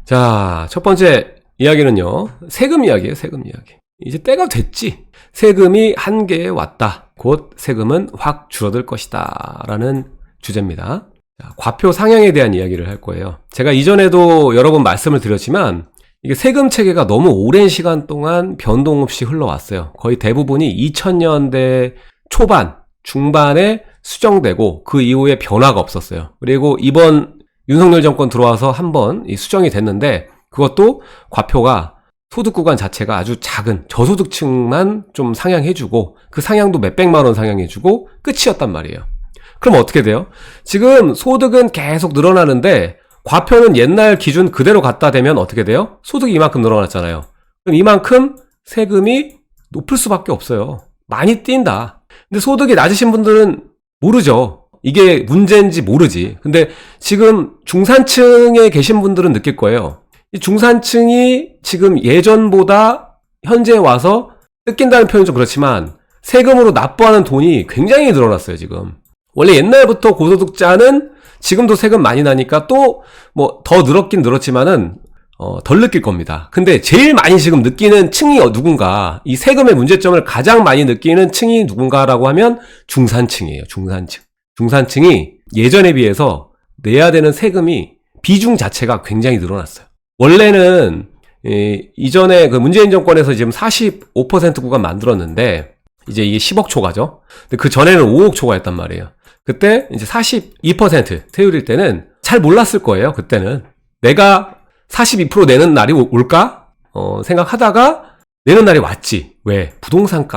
자, 첫 번째 이야기는요. 세금 이야기예요. 세금 이야기. 이제 때가 됐지. 세금이 한계에 왔다. 곧 세금은 확 줄어들 것이다. 라는 주제입니다. 자, 과표 상향에 대한 이야기를 할 거예요. 제가 이전에도 여러 번 말씀을 드렸지만 이게 세금 체계가 너무 오랜 시간 동안 변동 없이 흘러왔어요. 거의 대부분이 2000년대 초반, 중반에 수정되고 그 이후에 변화가 없었어요. 그리고 이번 윤석열 정권 들어와서 한번 수정이 됐는데 그것도 과표가 소득 구간 자체가 아주 작은 저소득층만 좀 상향해주고 그 상향도 몇백만 원 상향해주고 끝이었단 말이에요. 그럼 어떻게 돼요? 지금 소득은 계속 늘어나는데 과표는 옛날 기준 그대로 갖다 대면 어떻게 돼요? 소득이 이만큼 늘어났잖아요. 그럼 이만큼 세금이 높을 수밖에 없어요. 많이 뛴다. 근데 소득이 낮으신 분들은 모르죠. 이게 문제인지 모르지. 근데 지금 중산층에 계신 분들은 느낄 거예요. 이 중산층이 지금 예전보다 현재 와서 뜯긴다는 표현은 좀 그렇지만 세금으로 납부하는 돈이 굉장히 늘어났어요, 지금. 원래 옛날부터 고소득자는 지금도 세금 많이 나니까 또 뭐 더 늘었긴 늘었지만은 덜 느낄 겁니다. 근데 제일 많이 지금 느끼는 층이 누군가, 이 세금의 문제점을 가장 많이 느끼는 층이 누군가라고 하면 중산층이에요. 중산층. 중산층이 예전에 비해서 내야 되는 세금이 비중 자체가 굉장히 늘어났어요. 원래는 이전에 그 문재인 정권에서 지금 45% 구간 만들었는데 이제 이게 10억 초과죠. 근데 그 전에는 5억 초과였단 말이에요. 그때 이제 42% 세율일 때는 잘 몰랐을 거예요. 그때는 내가 42% 내는 날이 올까? 생각하다가 내는 날이 왔지. 왜? 부동산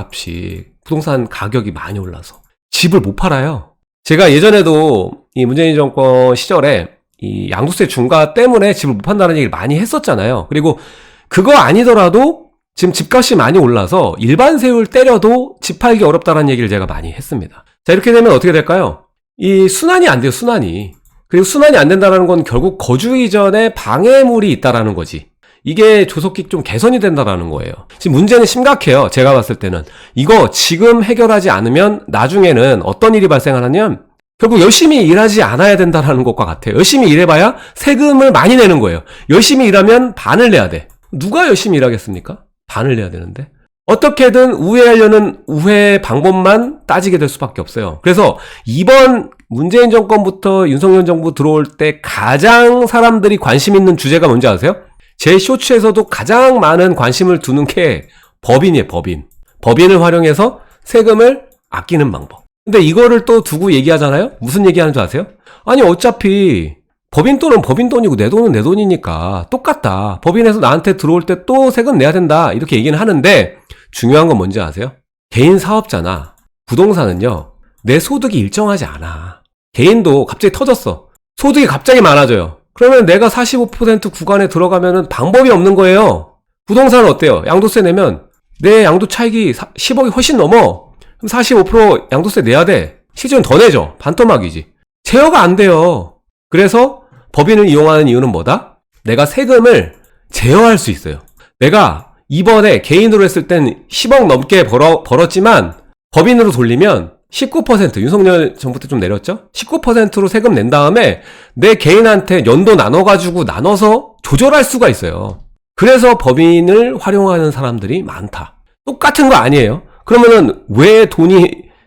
가격이 많이 올라서 집을 못 팔아요. 제가 예전에도 이 문재인 정권 시절에 이 양도세 중과 때문에 집을 못 판다는 얘기를 많이 했었잖아요. 그리고 그거 아니더라도 지금 집값이 많이 올라서 일반 세율 때려도 집 팔기 어렵다는 얘기를 제가 많이 했습니다. 자, 이렇게 되면 어떻게 될까요? 이 순환이 안 돼요, 순환이. 그리고 순환이 안 된다는 건 결국 거주 이전에 방해물이 있다라는 거지. 이게 조속히 좀 개선이 된다라는 거예요. 지금 문제는 심각해요. 제가 봤을 때는. 이거 지금 해결하지 않으면 나중에는 어떤 일이 발생하냐면 결국 열심히 일하지 않아야 된다라는 것과 같아요. 열심히 일해봐야 세금을 많이 내는 거예요. 열심히 일하면 반을 내야 돼. 누가 열심히 일하겠습니까? 반을 내야 되는데. 어떻게든 우회하려는 우회 방법만 따지게 될 수밖에 없어요. 그래서 이번 문재인 정권부터 윤석열 정부 들어올 때 가장 사람들이 관심 있는 주제가 뭔지 아세요? 제 쇼츠에서도 가장 많은 관심을 두는 게 법인이에요, 법인. 법인을 활용해서 세금을 아끼는 방법. 근데 이거를 또 두고 얘기하잖아요? 무슨 얘기하는 줄 아세요? 아니, 어차피 법인 돈은 법인 돈이고 내 돈은 내 돈이니까 똑같다. 법인에서 나한테 들어올 때 또 세금 내야 된다. 이렇게 얘기는 하는데 중요한 건 뭔지 아세요? 개인 사업자나 부동산은요, 내 소득이 일정하지 않아. 개인도 갑자기 터졌어. 소득이 갑자기 많아져요. 그러면 내가 45% 구간에 들어가면은 방법이 없는 거예요. 부동산은 어때요? 양도세 내면 내 양도 차익이 10억이 훨씬 넘어. 그럼 45% 양도세 내야 돼. 실제는 더 내죠. 반토막이지. 제어가 안 돼요. 그래서 법인을 이용하는 이유는 뭐다? 내가 세금을 제어할 수 있어요. 내가 이번에 개인으로 했을 땐 10억 넘게 벌었지만 법인으로 돌리면 19% 윤석열 정부 때 좀 내렸죠? 19%로 세금 낸 다음에 내 개인한테 연도 나눠서 조절할 수가 있어요. 그래서 법인을 활용하는 사람들이 많다. 똑같은 거 아니에요? 그러면은 왜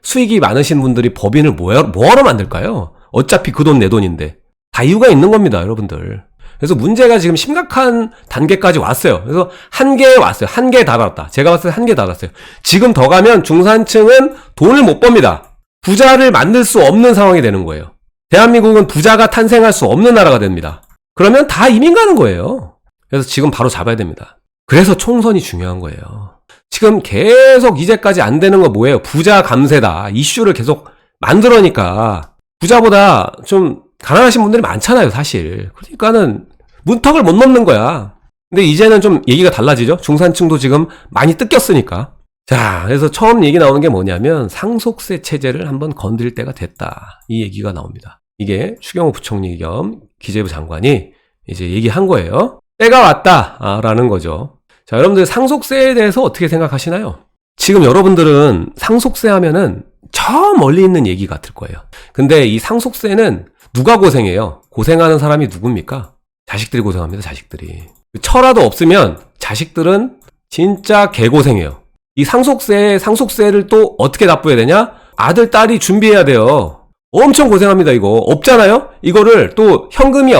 수익이 많으신 분들이 법인을 뭐하러 만들까요? 어차피 그 돈 내 돈인데. 다 이유가 있는 겁니다, 여러분들. 그래서 문제가 지금 심각한 단계까지 왔어요. 그래서 한계에 왔어요. 한계에 달았다. 제가 봤을 때 한계에 달았어요. 지금 더 가면 중산층은 돈을 못 법니다. 부자를 만들 수 없는 상황이 되는 거예요. 대한민국은 부자가 탄생할 수 없는 나라가 됩니다. 그러면 다 이민 가는 거예요. 그래서 지금 바로 잡아야 됩니다. 그래서 총선이 중요한 거예요. 지금 계속 이제까지 안 되는 거 뭐예요? 부자 감세다. 이슈를 계속 만들어니까 부자보다 좀 가난하신 분들이 많잖아요, 사실. 그러니까는 문턱을 못 넘는 거야. 근데 이제는 좀 얘기가 달라지죠? 중산층도 지금 많이 뜯겼으니까. 자, 그래서 처음 얘기 나오는 게 뭐냐면 상속세 체제를 한번 건드릴 때가 됐다. 이 얘기가 나옵니다. 이게 추경호 부총리 겸 기재부 장관이 이제 얘기한 거예요. 때가 왔다라는 거죠. 자, 여러분들 상속세에 대해서 어떻게 생각하시나요? 지금 여러분들은 상속세 하면은 저 멀리 있는 얘기 같을 거예요. 근데 이 상속세는 누가 고생해요? 고생하는 사람이 누굽니까? 자식들이 고생합니다, 자식들이. 처라도 없으면 자식들은 진짜 개고생해요. 이 상속세를 또 어떻게 납부해야 되냐? 아들, 딸이 준비해야 돼요. 엄청 고생합니다, 이거. 없잖아요? 이거를 또 현금이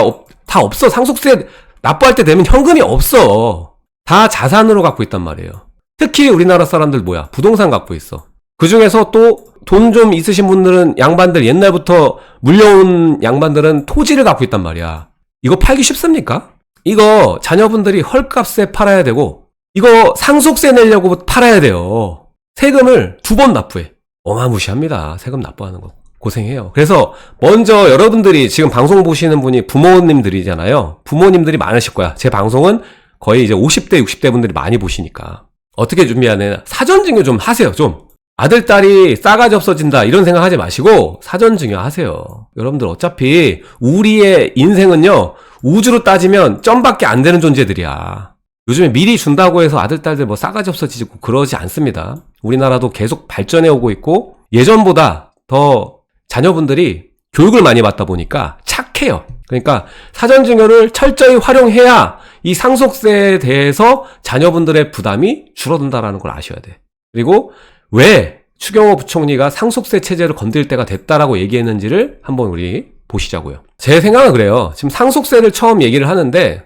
다 없어. 상속세 납부할 때 되면 현금이 없어. 다 자산으로 갖고 있단 말이에요. 특히 우리나라 사람들 뭐야? 부동산 갖고 있어. 그 중에서 또 돈 좀 있으신 분들은 양반들 옛날부터 물려온 양반들은 토지를 갖고 있단 말이야. 이거 팔기 쉽습니까? 이거 자녀분들이 헐값에 팔아야 되고 이거 상속세 내려고 팔아야 돼요. 세금을 2번 납부해. 어마무시합니다. 세금 납부하는 거. 고생해요. 그래서 먼저 여러분들이 지금 방송 보시는 분이 부모님들이잖아요. 부모님들이 많으실 거야. 제 방송은 거의 이제 50대, 60대 분들이 많이 보시니까. 어떻게 준비하냐. 사전증여 좀 하세요, 좀. 아들, 딸이 싸가지 없어진다 이런 생각 하지 마시고 사전증여 하세요. 여러분들 어차피 우리의 인생은요 우주로 따지면 점밖에 안 되는 존재들이야. 요즘에 미리 준다고 해서 아들, 딸들 뭐 싸가지 없어지고 그러지 않습니다. 우리나라도 계속 발전해 오고 있고 예전보다 더 자녀분들이 교육을 많이 받다 보니까 착해요. 그러니까 사전증여를 철저히 활용해야 이 상속세에 대해서 자녀분들의 부담이 줄어든다라는 걸 아셔야 돼. 그리고 왜 추경호 부총리가 상속세 체제를 건드릴 때가 됐다라고 얘기했는지를 한번 우리 보시자고요. 제 생각은 그래요. 지금 상속세를 처음 얘기를 하는데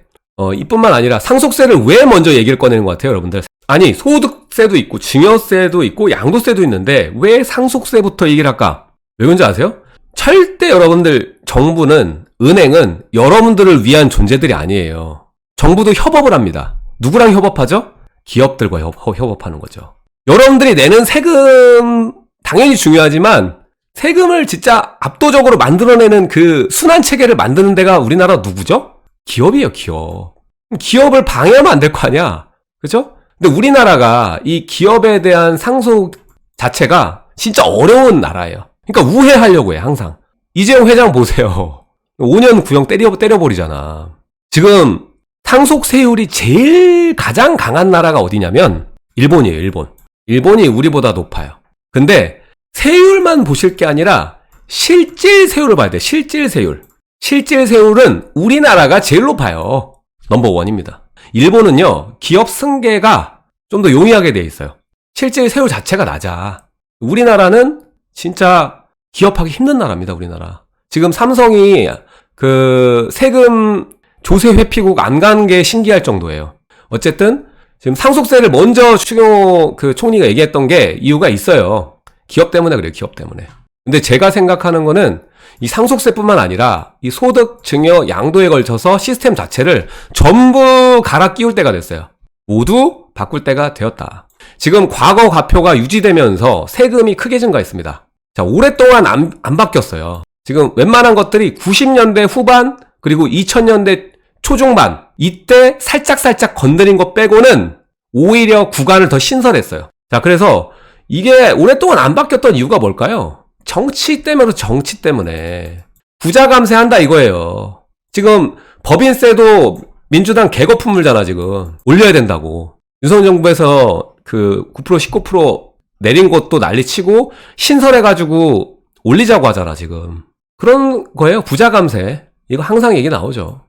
이뿐만 아니라 상속세를 왜 먼저 얘기를 꺼내는 것 같아요, 여러분들? 아니, 소득세도 있고 증여세도 있고 양도세도 있는데 왜 상속세부터 얘기를 할까? 왜 그런지 아세요? 절대 여러분들 정부는 은행은 여러분들을 위한 존재들이 아니에요. 정부도 협업을 합니다. 누구랑 협업하죠? 기업들과 협업하는 거죠. 여러분들이 내는 세금 당연히 중요하지만 세금을 진짜 압도적으로 만들어내는 그 순환 체계를 만드는 데가 우리나라 누구죠? 기업이에요, 기업. 기업을 방해하면 안 될 거 아니야. 그죠? 근데 우리나라가 이 기업에 대한 상속 자체가 진짜 어려운 나라예요. 그러니까 우회하려고 해, 항상. 이재용 회장 보세요. 5년 구형 때려버리잖아. 지금 상속세율이 가장 강한 나라가 어디냐면 일본이에요, 일본. 일본이 우리보다 높아요. 근데 세율만 보실 게 아니라 실질세율을 봐야 돼. 실질세율. 실질세율은 우리나라가 제일 높아요. 넘버원입니다. 일본은요, 기업 승계가 좀 더 용이하게 돼 있어요. 실질세율 자체가 낮아. 우리나라는 진짜 기업하기 힘든 나라입니다, 우리나라. 지금 삼성이 그 세금 조세 회피국 안 간 게 신기할 정도예요. 어쨌든 지금 상속세를 먼저 추경호 그 총리가 얘기했던 게 이유가 있어요. 기업 때문에 그래요, 기업 때문에. 근데 제가 생각하는 거는 이 상속세뿐만 아니라 이 소득, 증여, 양도에 걸쳐서 시스템 자체를 전부 갈아 끼울 때가 됐어요. 모두 바꿀 때가 되었다. 지금 과거 과표가 유지되면서 세금이 크게 증가했습니다. 자, 오랫동안 안 바뀌었어요. 지금 웬만한 것들이 90년대 후반 그리고 2000년대 초중반 이때 살짝 건드린 것 빼고는 오히려 구간을 더 신설했어요. 자, 그래서 이게 오랫동안 안 바뀌었던 이유가 뭘까요? 정치 때문에 부자 감세한다 이거예요. 지금 법인세도 민주당 개거품 물잖아. 지금 올려야 된다고. 윤석열 정부에서 그 9% 19% 내린 것도 난리치고 신설해가지고 올리자고 하잖아 지금. 그런 거예요. 부자 감세. 이거 항상 얘기 나오죠.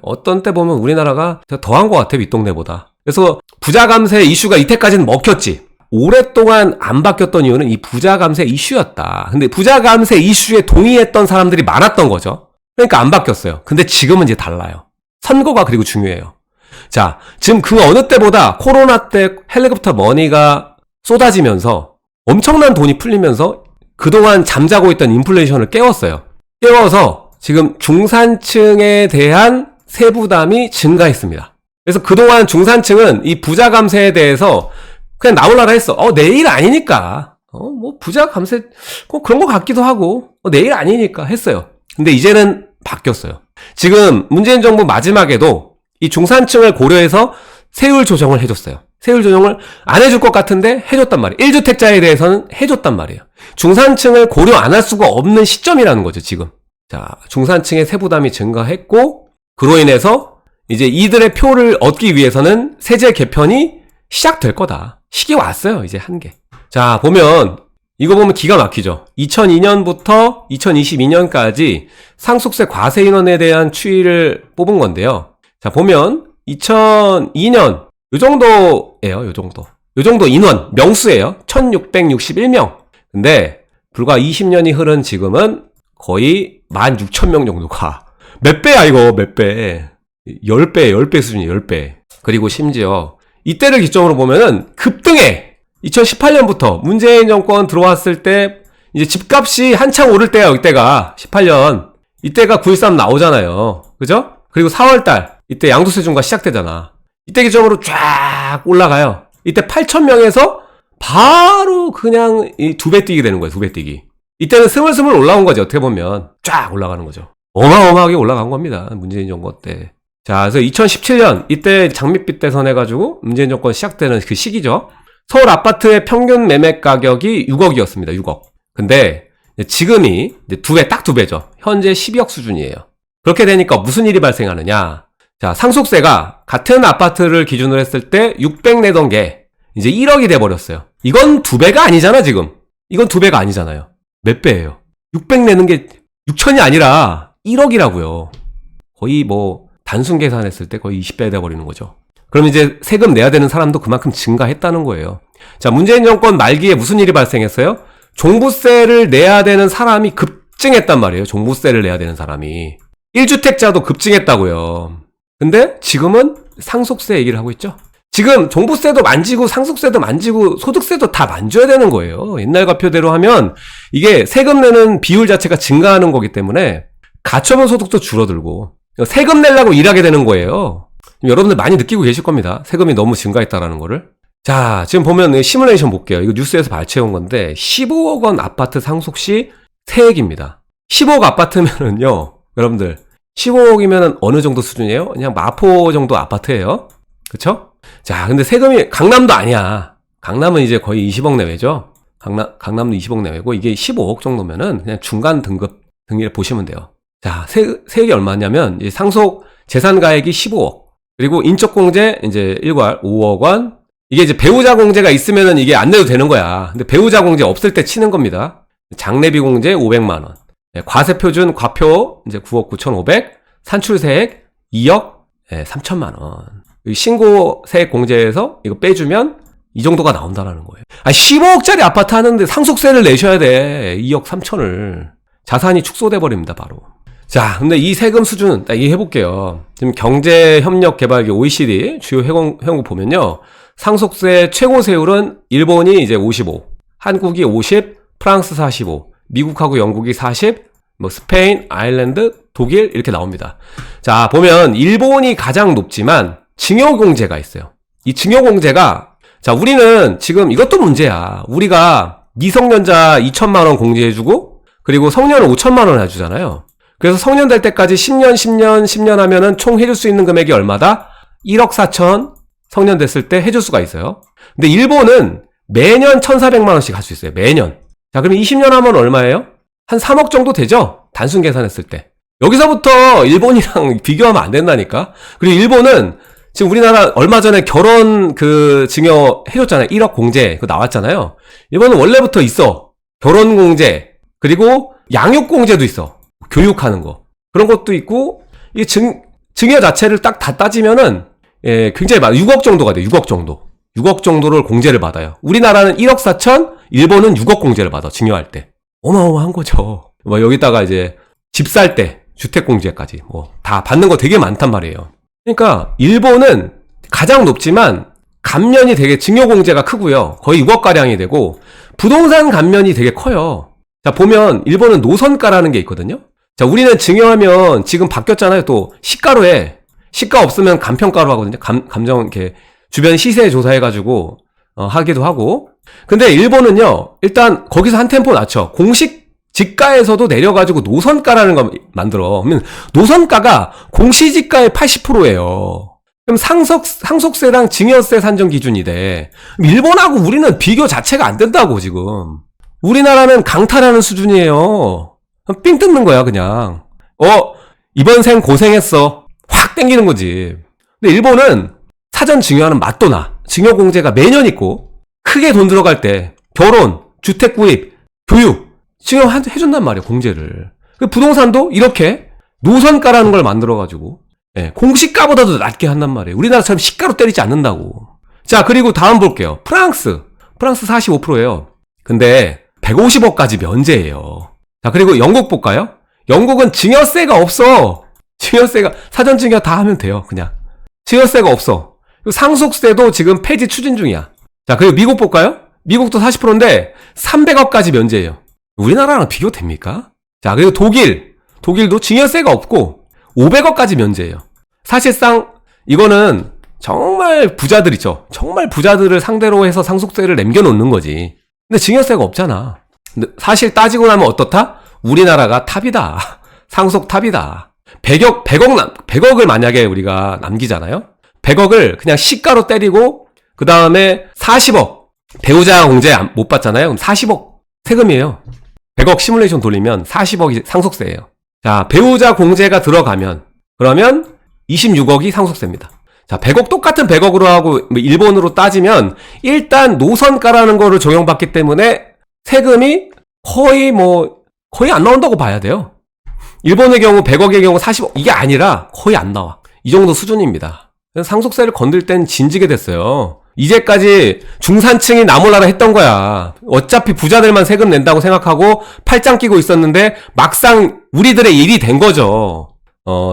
어떤 때 보면 우리나라가 더한 것 같아, 윗동네보다. 그래서 부자 감세 이슈가 이때까지는 먹혔지. 오랫동안 안 바뀌었던 이유는 이 부자 감세 이슈였다. 근데 부자 감세 이슈에 동의했던 사람들이 많았던 거죠. 그러니까 안 바뀌었어요. 근데 지금은 이제 달라요. 선거가 그리고 중요해요. 자, 지금 그 어느 때보다 코로나 때 헬리콥터 머니가 쏟아지면서 엄청난 돈이 풀리면서 그동안 잠자고 있던 인플레이션을 깨웠어요. 깨워서 지금 중산층에 대한 세부담이 증가했습니다. 그래서 그동안 중산층은 이 부자 감세에 대해서 그냥 나올라라 했어. 내일 아니니까. 뭐 부자 감세 꼭 그런 것 같기도 하고 내일 아니니까 했어요. 근데 이제는 바뀌었어요. 지금 문재인 정부 마지막에도 이 중산층을 고려해서 세율 조정을 해줬어요. 세율 조정을 안 해줄 것 같은데 해줬단 말이에요. 1주택자에 대해서는 해줬단 말이에요. 중산층을 고려 안 할 수가 없는 시점이라는 거죠, 지금. 자, 중산층의 세부담이 증가했고, 그로 인해서 이제 이들의 표를 얻기 위해서는 세제 개편이 시작될 거다. 시기 왔어요, 이제 한계. 자, 보면 이거 보면 기가 막히죠. 2002년부터 2022년까지 상속세 과세 인원에 대한 추이를 뽑은 건데요. 자, 보면 2002년 요 정도예요. 요 정도 인원 명수예요. 1661명. 근데 불과 20년이 흐른 지금은 거의 16,000명 정도가 몇 배야 이거 몇 배. 10배 수준이에요. 10배. 그리고 심지어 이때를 기점으로 보면은 급등해. 2018년부터 문재인 정권 들어왔을 때 이제 집값이 한창 오를 때야. 이때가 18년. 이때가 9.13 나오잖아요. 그죠? 그리고 4월달 이때 양도세 중과 시작되잖아. 이때 기점으로 쫙 올라가요. 이때 8,000명에서 바로 그냥 이 2배 뛰기 되는 거예요. 2배 뛰기. 이때는 스물스물 올라온 거죠. 어떻게 보면 쫙 올라가는 거죠. 어마어마하게 올라간 겁니다. 문재인 정권 때. 자, 그래서 2017년 이때 장밋빛 대선 해가지고 문재인 정권 시작되는 그 시기죠. 서울 아파트의 평균 매매 가격이 6억이었습니다. 6억. 근데 지금이 이제 딱 2배죠. 현재 12억 수준이에요. 그렇게 되니까 무슨 일이 발생하느냐. 자, 상속세가 같은 아파트를 기준으로 했을 때 600 내던 게 이제 1억이 돼버렸어요. 이건 2배가 아니잖아, 지금. 이건 2배가 아니잖아요. 몇 배예요? 600 내는 게 6천이 아니라 1억이라고요. 거의 뭐 단순 계산했을 때 거의 20배 돼버리는 거죠. 그럼 이제 세금 내야 되는 사람도 그만큼 증가했다는 거예요. 자, 문재인 정권 말기에 무슨 일이 발생했어요? 종부세를 내야 되는 사람이 급증했단 말이에요. 종부세를 내야 되는 사람이. 1주택자도 급증했다고요. 근데 지금은 상속세 얘기를 하고 있죠. 지금 종부세도 만지고 상속세도 만지고 소득세도 다 만져야 되는 거예요. 옛날 과표대로 하면 이게 세금 내는 비율 자체가 증가하는 거기 때문에 가처분 소득도 줄어들고 세금 내려고 일하게 되는 거예요. 여러분들 많이 느끼고 계실 겁니다. 세금이 너무 증가했다라는 거를. 자, 지금 보면 시뮬레이션 볼게요. 이거 뉴스에서 발췌한 건데 15억 원 아파트 상속 시 세액입니다. 15억 아파트면은요. 여러분들 15억이면은 어느 정도 수준이에요? 그냥 마포 정도 아파트예요. 그쵸? 자, 근데 세금이 강남도 아니야. 강남은 이제 거의 20억 내외죠. 강남도 20억 내외고 이게 15억 정도면은 그냥 중간 등급 등기를 보시면 돼요. 자, 세액이 얼마냐면 이제 상속 재산가액이 15억. 그리고 인적공제 이제 일괄 5억 원. 이게 이제 배우자 공제가 있으면은 이게 안 내도 되는 거야. 근데 배우자 공제 없을 때 치는 겁니다. 장례비 공제 500만 원. 과세표준 과표 이제 9억 9,500. 산출세액 2억 3천만 원. 신고세액 공제에서 이거 빼주면 이 정도가 나온다라는 거예요. 15억짜리 아파트 하는데 상속세를 내셔야 돼. 2억 3천을. 자산이 축소돼 버립니다, 바로. 자, 근데 이 세금 수준은 딱 이해해볼게요. 지금 경제협력개발기 OECD 주요 회원국 보면요. 상속세 최고 세율은 일본이 이제 55, 한국이 50, 프랑스 45, 미국하고 영국이 40, 뭐 스페인, 아일랜드, 독일 이렇게 나옵니다. 자, 보면 일본이 가장 높지만 증여공제가 있어요. 이 증여공제가 자, 우리는 지금 이것도 문제야. 우리가 미성년자 2천만 원 공제해주고 그리고 성년은 5천만 원 해주잖아요. 그래서 성년 될 때까지 10년 하면은 총 해줄 수 있는 금액이 얼마다? 1억 4천 성년 됐을 때 해줄 수가 있어요. 근데 일본은 매년 1,400만 원씩 할 수 있어요. 매년. 자, 그럼 20년 하면 얼마예요? 한 3억 정도 되죠? 단순 계산했을 때. 여기서부터 일본이랑 비교하면 안 된다니까? 그리고 일본은 지금 우리나라 얼마 전에 결혼 증여 해줬잖아요. 1억 공제. 그거 나왔잖아요. 일본은 원래부터 있어. 결혼 공제. 그리고 양육 공제도 있어. 교육하는 거. 그런 것도 있고, 이 증여 자체를 딱 다 따지면은, 굉장히 많아. 6억 정도가 돼. 6억 정도. 6억 정도를 공제를 받아요. 우리나라는 1억 4천, 일본은 6억 공제를 받아. 증여할 때. 어마어마한 거죠. 뭐 여기다가 이제 집 살 때 주택 공제까지 뭐 다 받는 거 되게 많단 말이에요. 그러니까 일본은 가장 높지만 감면이 되게 증여 공제가 크고요. 거의 6억 가량이 되고 부동산 감면이 되게 커요. 자, 보면 일본은 노선가라는 게 있거든요. 자, 우리는 증여하면 지금 바뀌었잖아요. 또 시가로 해. 시가 없으면 감평가로 하거든요. 감정 이렇게 주변 시세 조사해가지고 하기도 하고. 근데 일본은요. 일단 거기서 한 템포 낮춰. 공식 지가에서도 내려가지고 노선가라는 거 만들어. 그러면 노선가가 공시지가의 80%예요. 그럼 상속세랑 증여세 산정 기준이 돼. 일본하고 우리는 비교 자체가 안 된다고 지금. 우리나라는 강탈하는 수준이에요. 삥 뜯는 거야 그냥. 이번 생 고생했어. 확 땡기는 거지. 근데 일본은 사전 증여하는 맛도 나. 증여공제가 매년 있고 크게 돈 들어갈 때 결혼 주택 구입, 교육 지금 해준단 말이에요. 공제를. 부동산도 이렇게 노선가라는 걸 만들어가지고 공시가보다도 낮게 한단 말이에요. 우리나라처럼 시가로 때리지 않는다고. 자, 그리고 다음 볼게요. 프랑스 45%예요. 근데 150억까지 면제예요. 자, 그리고 영국 볼까요? 영국은 증여세가 없어. 증여세가 사전증여 다 하면 돼요. 그냥 증여세가 없어. 그리고 상속세도 지금 폐지 추진 중이야. 자, 그리고 미국 볼까요? 미국도 40%인데 300억까지 면제예요. 우리나라랑 비교됩니까? 자, 그리고 독일도 증여세가 없고 500억까지 면제예요. 사실상 이거는 정말 부자들 있죠. 정말 부자들을 상대로 해서 상속세를 남겨놓는 거지. 근데 증여세가 없잖아. 근데 사실 따지고 나면 어떻다? 우리나라가 탑이다. 상속 탑이다. 100억을 만약에 우리가 남기잖아요. 100억을 그냥 시가로 때리고 그 다음에 40억 배우자 공제 못 받잖아요. 그럼 40억 세금이에요. 100억 시뮬레이션 돌리면 40억이 상속세예요. 자, 배우자 공제가 들어가면 그러면 26억이 상속세입니다. 자, 100억 똑같은 100억으로 하고 일본으로 따지면 일단 노선가라는 거를 적용받기 때문에 세금이 거의 안 나온다고 봐야 돼요. 일본의 경우 100억의 경우 40억 이게 아니라 거의 안 나와. 이 정도 수준입니다. 상속세를 건들 땐 진지게 됐어요. 이제까지 중산층이 나몰라라 했던 거야. 어차피 부자들만 세금 낸다고 생각하고 팔짱 끼고 있었는데 막상 우리들의 일이 된 거죠.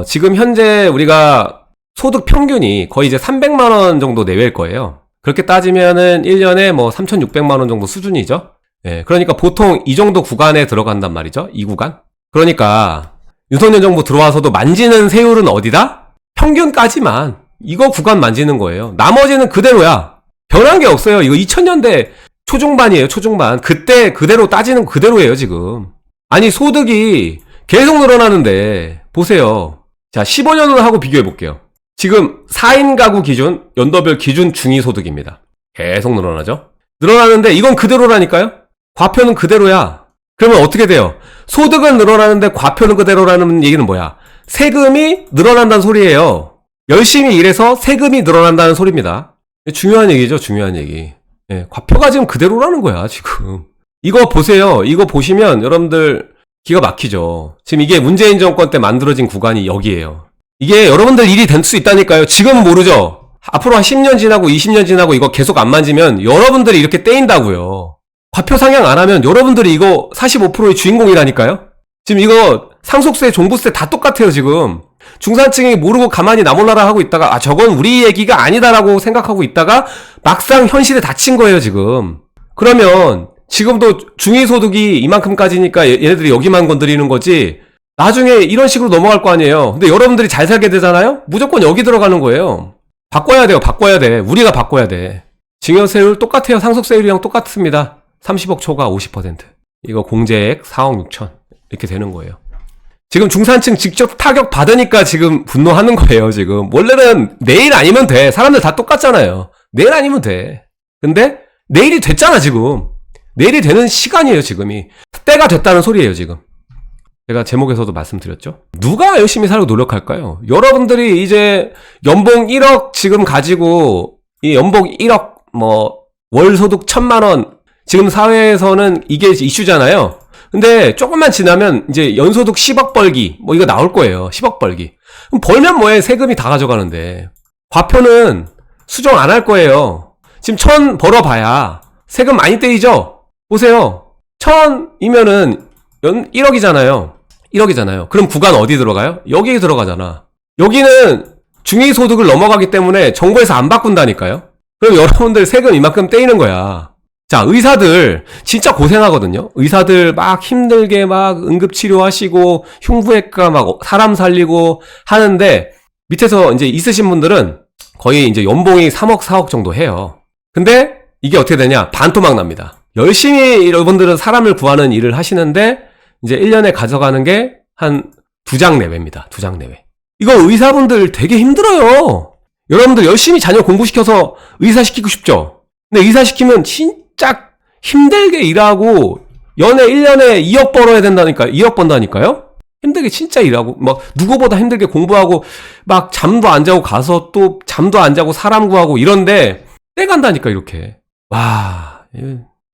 지금 현재 우리가 소득 평균이 거의 이제 300만 원 정도 내외일 거예요. 그렇게 따지면은 1년에 3,600만 원 정도 수준이죠. 예, 그러니까 보통 이 정도 구간에 들어간단 말이죠. 이 구간. 그러니까 윤석열 정부 들어와서도 만지는 세율은 어디다? 평균까지만. 이거 구간 만지는 거예요. 나머지는 그대로야. 변한 게 없어요. 이거 2000년대 초중반이에요. 초중반. 그때 그대로 따지는 그대로예요. 지금. 아니 소득이 계속 늘어나는데 보세요. 자, 15년으로 하고 비교해 볼게요. 지금 4인 가구 기준 연도별 기준 중위소득입니다. 계속 늘어나죠. 늘어나는데 이건 그대로라니까요. 과표는 그대로야. 그러면 어떻게 돼요? 소득은 늘어나는데 과표는 그대로라는 얘기는 뭐야? 세금이 늘어난다는 소리예요. 열심히 일해서 세금이 늘어난다는 소리입니다. 중요한 얘기죠. 중요한 얘기. 예, 과표가 지금 그대로라는 거야. 지금 이거 보세요. 이거 보시면 여러분들 기가 막히죠. 지금 이게 문재인 정권 때 만들어진 구간이 여기예요. 이게 여러분들 일이 될 수 있다니까요. 지금은 모르죠. 앞으로 한 10년 지나고 20년 지나고 이거 계속 안 만지면 여러분들이 이렇게 떼인다고요. 과표 상향 안 하면 여러분들이 이거 45%의 주인공이라니까요. 지금 이거 상속세, 종부세 다 똑같아요. 지금 중산층이 모르고 가만히 나몰라라 하고 있다가 저건 우리 얘기가 아니다라고 생각하고 있다가 막상 현실에 닥친 거예요. 지금. 그러면 지금도 중위소득이 이만큼까지니까 얘네들이 여기만 건드리는 거지 나중에 이런 식으로 넘어갈 거 아니에요. 근데 여러분들이 잘 살게 되잖아요? 무조건 여기 들어가는 거예요. 바꿔야 돼요. 바꿔야 돼. 우리가 바꿔야 돼. 증여세율 똑같아요. 상속세율이랑 똑같습니다. 30억 초과 50%. 이거 공제액 4억 6천. 이렇게 되는 거예요. 지금 중산층 직접 타격 받으니까 지금 분노하는 거예요. 지금. 원래는 내일 아니면 돼. 사람들 다 똑같잖아요. 내일 아니면 돼. 근데 내일이 됐잖아 지금. 내일이 되는 시간이에요. 지금이. 때가 됐다는 소리예요. 지금. 제가 제목에서도 말씀드렸죠. 누가 열심히 살고 노력할까요? 여러분들이 이제 연봉 1억 지금 가지고 이 연봉 1억 월 소득 1,000만 원 지금 사회에서는 이게 이슈잖아요. 근데 조금만 지나면 이제 연소득 10억 벌기 이거 나올 거예요. 10억 벌기. 그럼 벌면 뭐해? 세금이 다 가져가는데. 과표는 수정 안 할 거예요. 지금 1,000 벌어봐야 세금 많이 떼이죠? 보세요. 1,000이면은 1억이잖아요. 1억이잖아요. 그럼 구간 어디 들어가요? 여기 들어가잖아. 여기는 중위소득을 넘어가기 때문에 정부에서 안 바꾼다니까요. 그럼 여러분들 세금 이만큼 떼이는 거야. 자, 의사들 진짜 고생하거든요. 의사들 막 힘들게 막 응급치료하시고 흉부외과 막 사람 살리고 하는데 밑에서 이제 있으신 분들은 거의 이제 연봉이 3억 4억 정도 해요. 근데 이게 어떻게 되냐? 반토막 납니다. 열심히 여러분들은 사람을 구하는 일을 하시는데 이제 1년에 가져가는 게 한 2장 내외입니다. 2장 내외. 이거 의사분들 되게 힘들어요. 여러분들 열심히 자녀 공부시켜서 의사 시키고 싶죠? 근데 의사 시키면 진짜 힘들게 일하고 연에 1년에 2억 벌어야 된다니까요. 2억 번다니까요? 힘들게 진짜 일하고 막 누구보다 힘들게 공부하고 막 잠도 안 자고 가서 또 잠도 안 자고 사람 구하고 이런데 떼간다니까 이렇게. 와,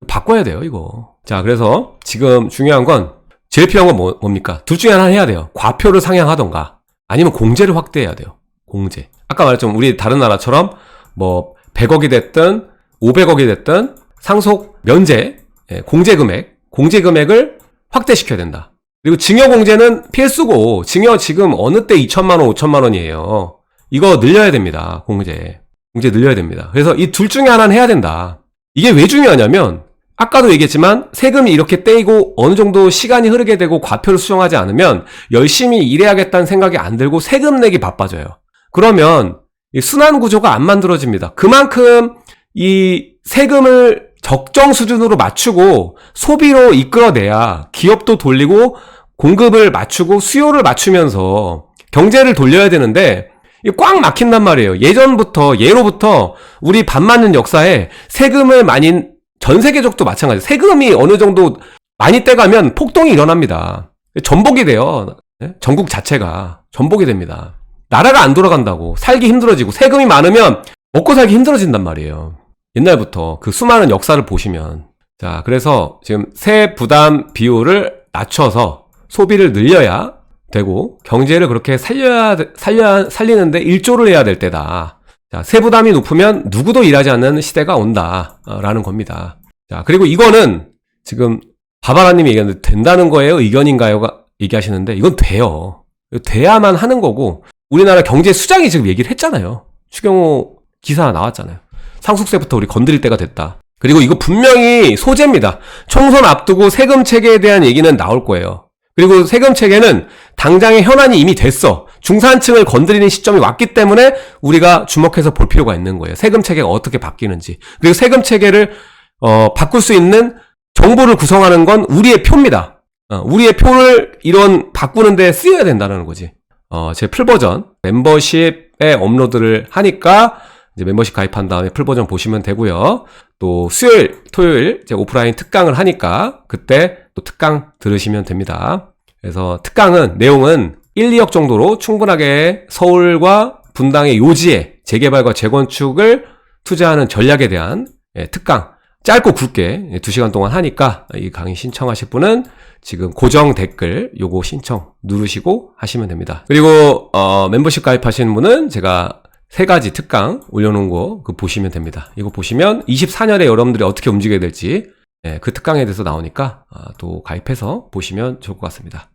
바꿔야 돼요 이거. 자, 그래서 지금 중요한 건 제일 필요한 건 뭡니까? 둘 중에 하나 해야 돼요. 과표를 상향하던가 아니면 공제를 확대해야 돼요. 공제. 아까 말했지만 우리 다른 나라처럼 뭐 100억이 됐든 500억이 됐든 상속 면제, 공제 금액을 확대시켜야 된다. 그리고 증여 공제는 필수고 증여 지금 어느 때 2천만 원, 5천만 원이에요. 이거 늘려야 됩니다. 공제 늘려야 됩니다. 그래서 이 둘 중에 하나는 해야 된다. 이게 왜 중요하냐면 아까도 얘기했지만 세금이 이렇게 떼이고 어느 정도 시간이 흐르게 되고 과표를 수정하지 않으면 열심히 일해야겠다는 생각이 안 들고 세금 내기 바빠져요. 그러면 이 순환 구조가 안 만들어집니다. 그만큼 이 세금을 적정 수준으로 맞추고 소비로 이끌어내야 기업도 돌리고 공급을 맞추고 수요를 맞추면서 경제를 돌려야 되는데 꽉 막힌단 말이에요. 예로부터 우리 밥 맞는 역사에 세금을 많이 전 세계적도 마찬가지예요. 세금이 어느 정도 많이 떼가면 폭동이 일어납니다. 전복이 돼요. 전국 자체가 전복이 됩니다. 나라가 안 돌아간다고 살기 힘들어지고 세금이 많으면 먹고 살기 힘들어진단 말이에요. 옛날부터 그 수많은 역사를 보시면. 자, 그래서 지금 세 부담 비율을 낮춰서 소비를 늘려야 되고 경제를 그렇게 살리는데 일조를 해야 될 때다. 자, 세부담이 높으면 누구도 일하지 않는 시대가 온다라는 겁니다. 자, 그리고 이거는 지금 바바라님이 얘기하는데 된다는 거예요? 의견인가요?가 얘기하시는데 이건 돼요. 돼야만 하는 거고 우리나라 경제 수장이 지금 얘기를 했잖아요. 추경호 기사 나왔잖아요. 상속세부터 우리 건드릴 때가 됐다. 그리고 이거 분명히 소재입니다. 총선 앞두고 세금 체계에 대한 얘기는 나올 거예요. 그리고 세금 체계는 당장의 현안이 이미 됐어. 중산층을 건드리는 시점이 왔기 때문에 우리가 주목해서 볼 필요가 있는 거예요. 세금 체계가 어떻게 바뀌는지. 그리고 세금 체계를 바꿀 수 있는 정보를 구성하는 건 우리의 표입니다. 우리의 표를 이런 바꾸는 데 쓰여야 된다는 거지. 제 풀버전 멤버십에 업로드를 하니까 이제 멤버십 가입한 다음에 풀버전 보시면 되고요. 또 수요일, 토요일 제 오프라인 특강을 하니까 그때 또 특강 들으시면 됩니다. 그래서 특강은 내용은 1, 2억 정도로 충분하게 서울과 분당의 요지에 재개발과 재건축을 투자하는 전략에 대한 특강 짧고 굵게 2시간 동안 하니까 이 강의 신청하실 분은 지금 고정 댓글 요거 신청 누르시고 하시면 됩니다. 그리고 멤버십 가입하시는 분은 제가 3가지 특강 올려놓은 거 그거 보시면 됩니다. 이거 보시면 24년에 여러분들이 어떻게 움직여야 될지 그 특강에 대해서 나오니까 또 가입해서 보시면 좋을 것 같습니다.